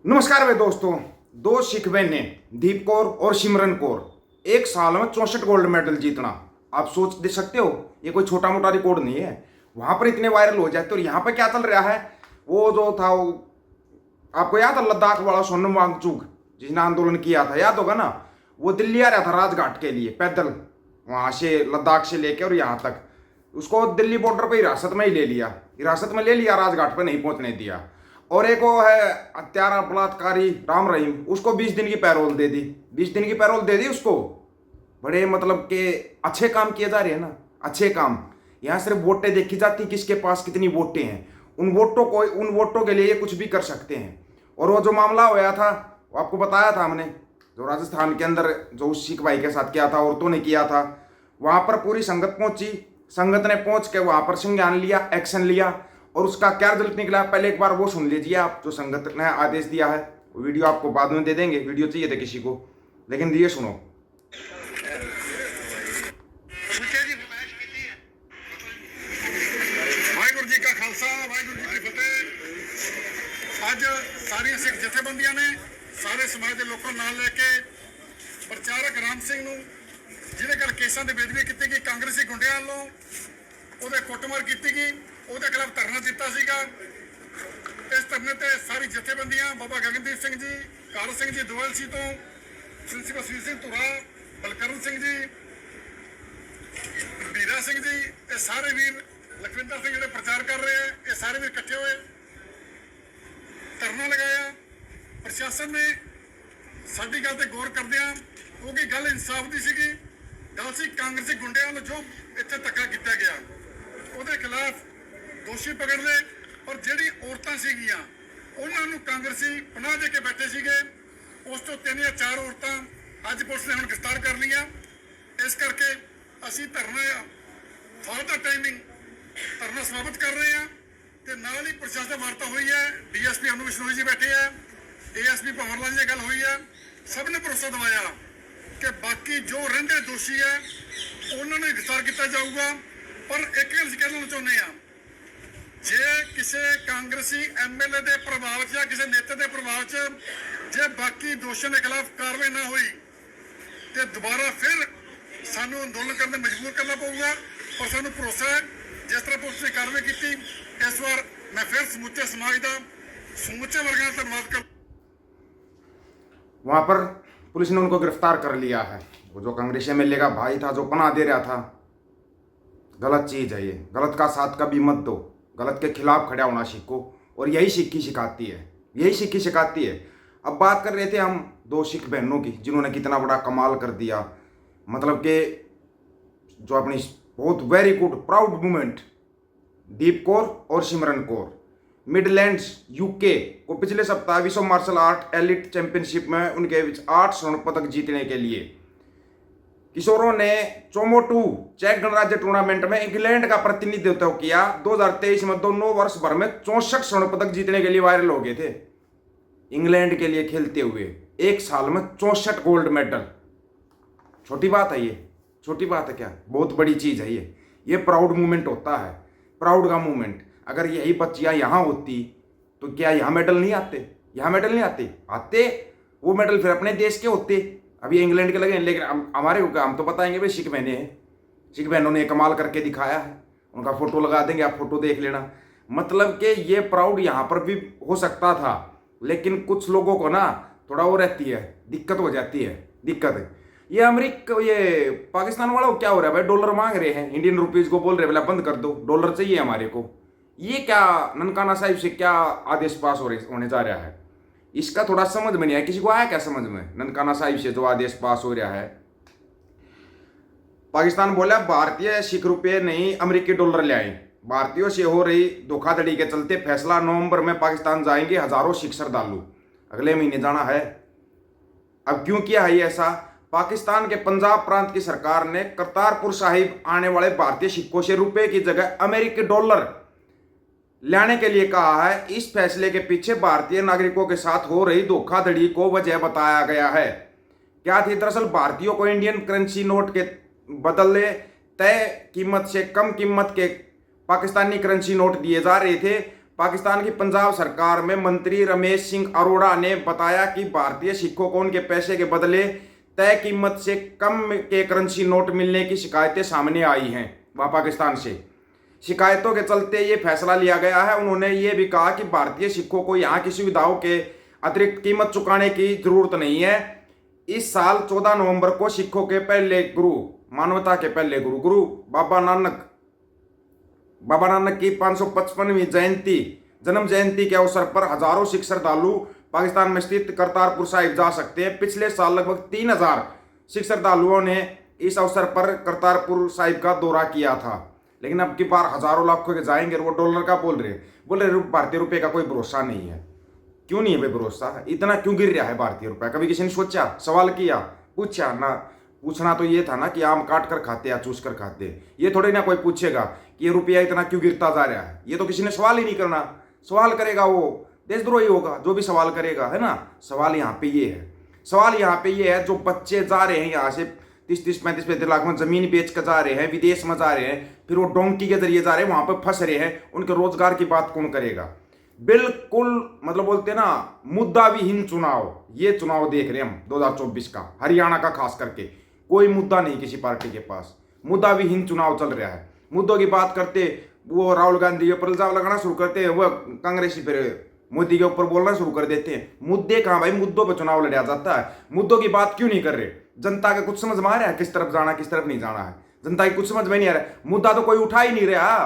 नमस्कार भाई दोस्तों। दो सिख बहनें दीप कौर और सिमरन कौर एक साल में 64 गोल्ड मेडल जीतना, आप सोच दे सकते हो ये कोई छोटा मोटा रिकॉर्ड नहीं है। वहां पर इतने वायरल हो जाते। और यहाँ पर क्या चल रहा है, वो जो था वो आपको याद है, लद्दाख वाला सोनम वांगचुक जिसने आंदोलन किया था, याद होगा ना। वो दिल्ली आ रहा था राजघाट के लिए पैदल, वहां से लद्दाख से लेके और यहाँ तक। उसको दिल्ली बॉर्डर पर हिरासत में ही ले लिया, हिरासत में ले लिया, राजघाट पर नहीं पहुंचने दिया। और एक वो है हत्यारा बलात्कारी राम रहीम, उसको 20 दिन की पैरोल दे दी, 20 दिन की पैरोल दे दी उसको। बड़े मतलब के अच्छे काम किए जा रहे हैं ना, अच्छे काम। यहाँ सिर्फ वोटें देखी जाती, किसके पास कितनी वोटें हैं, उन वोटों के लिए ये कुछ भी कर सकते हैं। और वो जो मामला होया था वो आपको बताया था हमने, जो राजस्थान के अंदर जो उस सिख भाई के साथ किया था, औरतों ने किया था। वहां पर पूरी संगत पहुंची, संगत ने पहुंच के वहां पर संज्ञान लिया, एक्शन लिया। और उसका क्या रिजल्ट निकला, पहले एक बार वो सुन लीजिए आप, जो संगत ने आदेश दिया है। वीडियो आपको बाद में दे देंगे, वीडियो चाहिए था किसी को, लेकिन ये सुनो। वाहिगुरू जी का खालसा, वाहिगुरू जी की फतेह। ਅੱਜ ਸਾਰੀਆਂ ਸਿੱਖ ਜਥੇਬੰਦੀਆਂ ਨੇ ਸਾਰੇ ਸਮਾਜ ਦੇ ਲੋਕਾਂ ਨਾਲ ਲੈ ਕੇ ਪ੍ਰਚਾਰਕ ਰਾਮ ਸਿੰਘ ਨੂੰ, ਜਿਹਦੇ ਘਰ ਕੇਸਾਂ ਦੇ ਬੇਦਬੀ ਕੀਤੀ ਗਈ ਕਾਂਗਰਸੀ ਗੁੰਡਿਆਂ ਵੱਲੋਂ, ਉਹਦੇ ਕੁੱਟਮਾਰ ਕੀਤੀ ਗਈ, ਉਹਦੇ ਖਿਲਾਫ ਧਰਨਾ ਦਿੱਤਾ ਸੀਗਾ। ਇਸ ਧਰਨੇ ਤੇ ਸਾਰੀ ਜਥੇਬੰਦੀਆਂ, ਬਾਬਾ ਗਗਨਦੀਪ ਸਿੰਘ ਜੀ, ਕਾਲ ਸਿੰਘ ਜੀ ਦੁਆਲਸੀ ਤੋਂ, ਪ੍ਰਿੰਸੀਪਲ ਸੁਰਜੀਤ ਸਿੰਘ ਧੁਰਾ, ਬਲਕਰਨ ਸਿੰਘ ਜੀ, ਵੀਰਾ ਸਿੰਘ ਜੀ, ਇਹ ਸਾਰੇ ਵੀਰ, ਲਖਵਿੰਦਰ ਸਿੰਘ ਜਿਹੜੇ ਪ੍ਰਚਾਰ ਕਰ ਰਹੇ ਆ, ਇਹ ਸਾਰੇ ਵੀਰ ਇਕੱਠੇ ਹੋਏ ਧਰਨਾ ਲਗਾਇਆ। ਪ੍ਰਸ਼ਾਸਨ ਨੇ ਸਾਡੀ ਗੱਲ ਤੇ ਗੌਰ ਕਰਦਿਆਂ, ਕਿਉਂਕਿ ਗੱਲ ਇਨਸਾਫ ਦੀ ਸੀਗੀ, ਗੱਲ ਸੀ ਕਾਂਗਰਸੀ ਗੁੰਡਿਆਂ ਵੱਲੋਂ ਜੋ ਇੱਥੇ ਧੱਕਾ ਕੀਤਾ ਗਿਆ, ਉਹਦੇ ਖਿਲਾਫ ਦੋਸ਼ੀ ਪਕੜ ਲਏ। ਔਰ ਜਿਹੜੀ ਔਰਤਾਂ ਸੀਗੀਆਂ ਉਹਨਾਂ ਨੂੰ ਕਾਂਗਰਸੀ ਪਨਾਹ ਦੇ ਕੇ ਬੈਠੇ ਸੀਗੇ, ਉਸ ਤੋਂ 3 ਜਾਂ 4 ਔਰਤਾਂ ਅੱਜ ਪੁਲਿਸ ਨੇ ਹੁਣ ਗ੍ਰਿਫਤਾਰ ਕਰ ਲਈਆਂ। ਇਸ ਕਰਕੇ ਅਸੀਂ ਧਰਨਾ ਫਾਰ ਦਾ ਟਾਈਮਿੰਗ ਧਰਨਾ ਸਮਾਪਤ ਕਰ ਰਹੇ ਹਾਂ। ਤੇ ਨਾਲ ਹੀ ਪ੍ਰਸ਼ਾਸਨ ਵਾਰਤਾ ਹੋਈ ਹੈ, ਡੀਐਸਪੀ ਅਨੂ ਬਿਸ਼ਨੋਈ ਜੀ ਬੈਠੇ ਹੈ, ਏਐਸਪੀ ਭੰਵਰ ਲਾਲ ਜੀ ਗੱਲ ਹੋਈ ਹੈ। ਸਭ ਨੇ ਭਰੋਸਾ ਦਿਵਾਇਆ ਕਿ ਬਾਕੀ ਜੋ ਰਹਿੰਦੇ ਦੋਸ਼ੀ ਹੈ ਉਹਨਾਂ ਨੂੰ ਗ੍ਰਿਫਤਾਰ ਕੀਤਾ ਜਾਊਗਾ। ਪਰ ਇੱਕ ਗੱਲ ਅਸੀਂ ਕਹਿਣਾ ਚਾਹੁੰਦੇ ਹਾਂ, ਜੇ ਕਿਸੇ ਕਾਂਗਰਸੀ ਐਮਐਲਏ ਦੇ ਪ੍ਰਭਾਵ 'ਚ ਜਾਂ ਕਿਸੇ ਨੇਤਾ ਦੇ ਪ੍ਰਭਾਵ 'ਚ ਜੇ ਬਾਕੀ ਦੋਸ਼ੀਆਂ ਦੇ ਖਿਲਾਫ ਕਾਰਵਾਈ ਨਾ ਹੋਈ ਤੇ ਦੁਬਾਰਾ ਫਿਰ ਸਾਨੂੰ ਅੰਦੋਲਨ ਕਰਨ ਤੇ ਮਜਬੂਰ ਕਰਨਾ ਪਊਗਾ। ਪਰ ਸਾਨੂੰ ਭਰੋਸਾ ਹੈ ਜਿਸ ਤਰ੍ਹਾਂ ਪੁਲਿਸ ਨੇ ਕਾਰਵਾਈ ਕੀਤੀ, इस बार मैं फिर समूचे समाज का समूचे वर्ग का धन्यवाद कर। वहां पर पुलिस ने उनको गिरफ्तार कर लिया है। वो जो कांग्रेस एमएलए का भाई था जो पनाह दे रहा था, गलत चीज है ये, गलत का साथ कभी मत दो, गलत के खिलाफ खड़ा होना सीखो। और यही सिक्की सिखाती है, यही सिक्की सिखाती है। अब बात कर रहे थे हम दो सिख बहनों की, जिन्होंने कितना बड़ा कमाल कर दिया। मतलब कि जो अपनी बहुत वेरी गुड प्राउड मूवमेंट, दीप कौर और सिमरन कौर मिडलैंड्स यूके को पिछले सप्ताह विश्व मार्शल आर्ट एलिट चैंपियनशिप में उनके 8 स्वर्ण पदक जीतने के लिए किशोरों ने चोमोटू चेक गणराज्य टूर्नामेंट में इंग्लैंड का प्रतिनिधित्व किया। 2023 में दोनों वर्ष भर में 64 स्वर्ण पदक जीतने के लिए वायरल हो गए थे। इंग्लैंड के लिए खेलते हुए एक साल में 64 गोल्ड मेडल, छोटी बात है ये, छोटी बात है क्या, बहुत बड़ी चीज है ये प्राउड मूवमेंट होता है, प्राउड का मूवमेंट। अगर यही बच्चियां यहाँ होती तो क्या यहाँ मेडल नहीं आते, यहाँ मेडल नहीं आते वो मेडल फिर अपने देश के होते। अभी इंग्लैंड के लगे, लेकिन हमारे हम तो बताएंगे भाई सिख बहनें हैं, सिख बहनों ने कमाल करके दिखाया है, उनका फोटो लगा देंगे, आप फोटो देख लेना। मतलब कि ये प्राउड यहाँ पर भी हो सकता था, लेकिन कुछ लोगों को ना थोड़ा वो रहती है, दिक्कत हो जाती है, दिक्कत है। ये अमेरिका, ये पाकिस्तान वाला क्या हो रहा है भाई, डॉलर मांग रहे हैं, इंडियन रुपीज को बोल रहे हैं बंद कर दो, डॉलर चाहिए हमारे को। ये क्या ननकाना साहिब से क्या आदेश पास होने जा रहा है, इसका थोड़ा समझ में नहीं आया। किसी को आया क्या समझ में, ननकाना साहिब से जो आदेश पास हो रहा है। पाकिस्तान बोला भारतीय सिख रुपये नहीं अमेरिकी डॉलर ले आए। भारतीयों से हो रही धोखाधड़ी के चलते फैसला, नवंबर में पाकिस्तान जाएंगे हजारों सिख श्रद्धालु, अगले महीने जाना है। अब क्यों किया है ऐसा, पाकिस्तान के पंजाब प्रांत की सरकार ने करतारपुर साहिब आने वाले भारतीय सिखों से रुपए की जगह अमेरिकी डॉलर लाने के लिए कहा है। इस फैसले के पीछे भारतीय नागरिकों के साथ हो रही धोखाधड़ी को वजह बताया गया है। क्या थी, दरअसल भारतीयों को इंडियन करेंसी नोट के बदले तय कीमत से कम कीमत के पाकिस्तानी करेंसी नोट दिए जा रहे थे। पाकिस्तान की पंजाब सरकार में मंत्री रमेश सिंह अरोड़ा ने बताया कि भारतीय सिखों को उनके पैसे के बदले तय कीमत से कम के करेंसी नोट मिलने की शिकायतें सामने आई हैं वह पाकिस्तान से। शिकायतों के चलते ये फैसला लिया गया है। उन्होंने ये भी कहा कि भारतीय सिखों को यहाँ की सुविधाओं के अतिरिक्त कीमत चुकाने की जरूरत नहीं है। इस साल 14 नवंबर को सिखों के पहले गुरु, मानवता के पहले गुरु बाबा नानक की 555वीं जन्म जयंती के अवसर पर हजारों सिख श्रद्धालु पाकिस्तान में स्थित करतारपुर साहिब जा सकते हैं। पिछले साल लगभग 3000 सिख श्रद्धालुओं ने इस अवसर पर करतारपुर साहिब का दौरा किया था, लेकिन अब की बार हजारों लाखों के जाएंगे। वो डॉलर का बोल रहे भारतीय रुपए का कोई भरोसा नहीं है। क्यों नहीं है भाई भरोसा? इतना क्यों गिर रहा है भारतीय रुपया? कभी किसी ने सोचा, सवाल किया, पूछा ना? पूछना तो ये था ना कि आम काट कर खाते या चूस कर खाते। ये थोड़ी ना कोई पूछेगा कि ये रुपया इतना क्यों गिरता जा रहा है। ये तो किसी ने सवाल ही नहीं करना। सवाल करेगा वो देशद्रोही होगा जो भी सवाल करेगा, है ना। सवाल यहाँ पे ये है, सवाल यहाँ पे ये है, जो बच्चे जा रहे हैं यहाँ से 30-35 लाख में जमीन बेच कर जा रहे हैं, विदेश में जा रहे हैं, फिर वो डोंकी के जरिए जा रहे हैं, वहां पर फंस रहे हैं, उनके रोजगार की बात कौन करेगा? बिल्कुल मतलब बोलते हैं ना, मुद्दा विहीन चुनाव। ये चुनाव देख रहे हैं हम 2024 का, हरियाणा का खास करके। कोई मुद्दा नहीं किसी पार्टी के पास, मुद्दा विहीन चुनाव चल रहा है। मुद्दों की बात करते वो राहुल गांधी के ऊपर इल्जाम लगाना शुरू करते हैं, वो कांग्रेसी फिर मोदी के ऊपर बोलना शुरू कर देते हैं। मुद्दे कहाँ भाई? मुद्दों पर चुनाव लड़ा जाता है। मुद्दों की बात क्यों नहीं कर रहे? जनता के कुछ समझ में आ रहा है किस तरफ जाना किस तरफ नहीं जाना है? जनता की कुछ समझ में नहीं आ रहा है। मुद्दा तो कोई उठा ही नहीं रहा।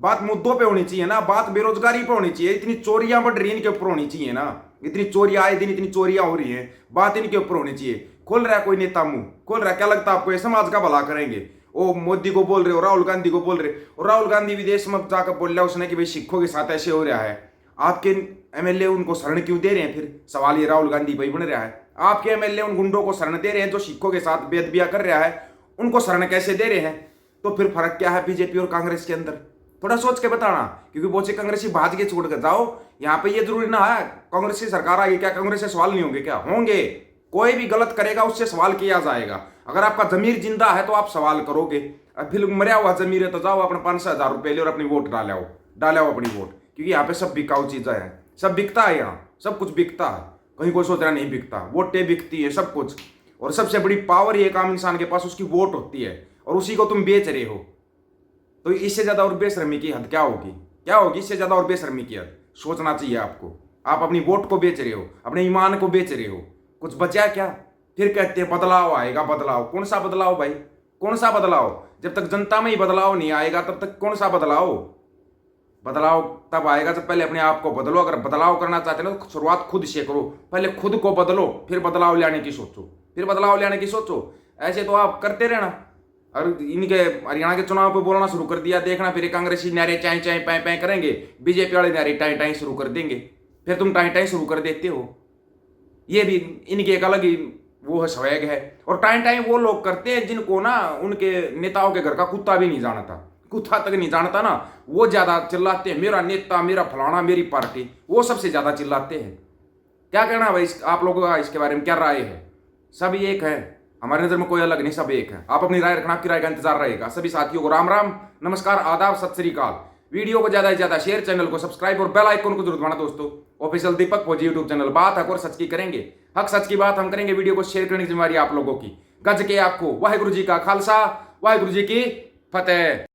बात मुद्दों पे होनी चाहिए ना, बात बेरोजगारी पे होनी चाहिए। इतनी चोरियां बढ़ रही है, इनके ऊपर होनी चाहिए ना। इतनी चोरियां आए दिन इतनी चोरियां हो रही हैं, बात इनके ऊपर होनी चाहिए। खोल रहा है कोई नेता मुंह, खोल रहा है। क्या लगता है आपको ये समाज का भला करेंगे? वो मोदी को बोल रहे हो, राहुल गांधी को बोल रहे हो। राहुल गांधी विदेश में जाकर बोल रहा है उसने कि भाई सिखों के साथ ऐसे हो रहा है। आपके एमएलए उनको शरण क्यों दे रहे हैं? फिर सवाल ये राहुल गांधी भाई बन रहा है। आपके एमएलए उन गुंडों को शरण दे रहे हैं जो सिखों के साथ बेदबिया कर रहा है, उनको शरण कैसे दे रहे हैं? तो फिर फर्क क्या है बीजेपी और कांग्रेस के अंदर? थोड़ा सोच के बताना, क्योंकि बहुत से कांग्रेसी भाज के छोड़ कर जाओ। यहाँ पे ये जरूरी ना है कांग्रेस की सरकार आएगी क्या कांग्रेस से सवाल नहीं होंगे? क्या होंगे। कोई भी गलत करेगा उससे सवाल किया जाएगा। अगर आपका जमीर जिंदा है तो आप सवाल करोगे। अब फिर मरिया हुआ जमीर है तो जाओ अपने 500,000 रुपये ले और अपनी वोट डालो अपनी वोट, क्योंकि यहाँ पे सब बिकाऊ चीजें हैं। सब बिकता है, यहाँ सब कुछ बिकता है। कहीं कोई सोच रहा नहीं बिकता, वोटें बिकती है सब कुछ। और सबसे बड़ी पावर ये काम इंसान के पास उसकी वोट होती है, और उसी को तुम बेच रहे हो। तो इससे ज्यादा और बेशर्मी की हद क्या होगी? क्या होगी इससे ज्यादा और बेशर्मी की हद? सोचना चाहिए आपको। आप अपनी वोट को बेच रहे हो, अपने ईमान को बेच रहे हो। कुछ बचा क्या? फिर कहते हैं बदलाव आएगा। बदलाव? कौन सा बदलाव भाई? कौन सा बदलाव? जब तक जनता में ही बदलाव नहीं आएगा तब तक कौन सा बदलाव? बदलाव तब आएगा जब पहले अपने आप को बदलो। अगर बदलाव करना चाहते हो तो शुरुआत खुद से करो। पहले खुद को बदलो, फिर बदलाव लाने की सोचो, फिर बदलाव लाने की सोचो। ऐसे तो आप करते रहना। और इनके हरियाणा के चुनाव पे बोलना शुरू कर दिया, देखना फिर कांग्रेसी नारे चाय चाय पैं पैं करेंगे, बीजेपी वाले नारे टाई टाई शुरू कर देंगे। फिर तुम टाई टाई शुरू कर देते हो। ये भी इनकी एक अलग ही वो है, स्वैग है। और टाई टाई वो लोग करते हैं जिनको ना उनके नेताओं के घर का कुत्ता भी नहीं जानता, कुत्ता तक नहीं जानता ना, वो ज्यादा चिल्लाते हैं मेरा नेता, मेरा फलाना, मेरी पार्टी। वो सबसे ज्यादा चिल्लाते हैं। क्या कहना भाई आप लोगों का इसके बारे में? क्या राय है? सब एक है, हमारी नजर में कोई अलग नहीं, सब एक है। आप अपनी राय रखना, आपकी राय का इंतजार रहेगा। सभी साथियों को राम राम, नमस्कार, आदाब, सत श्री अकाल। वीडियो को ज्यादा से ज्यादा शेयर, चैनल को सब्सक्राइब और बेल आइकन को जरूर दबाना दोस्तों। ऑफिशियल दीपक फौजी यूट्यूब चैनल। बात हक और सच की करेंगे, हक सच की बात हम करेंगे। वीडियो को शेयर करने की जिम्मेदारी आप लोगों की। गज के आपको वाहिगुरु जी का खालसा, वाहिगुरु जी की फतेह।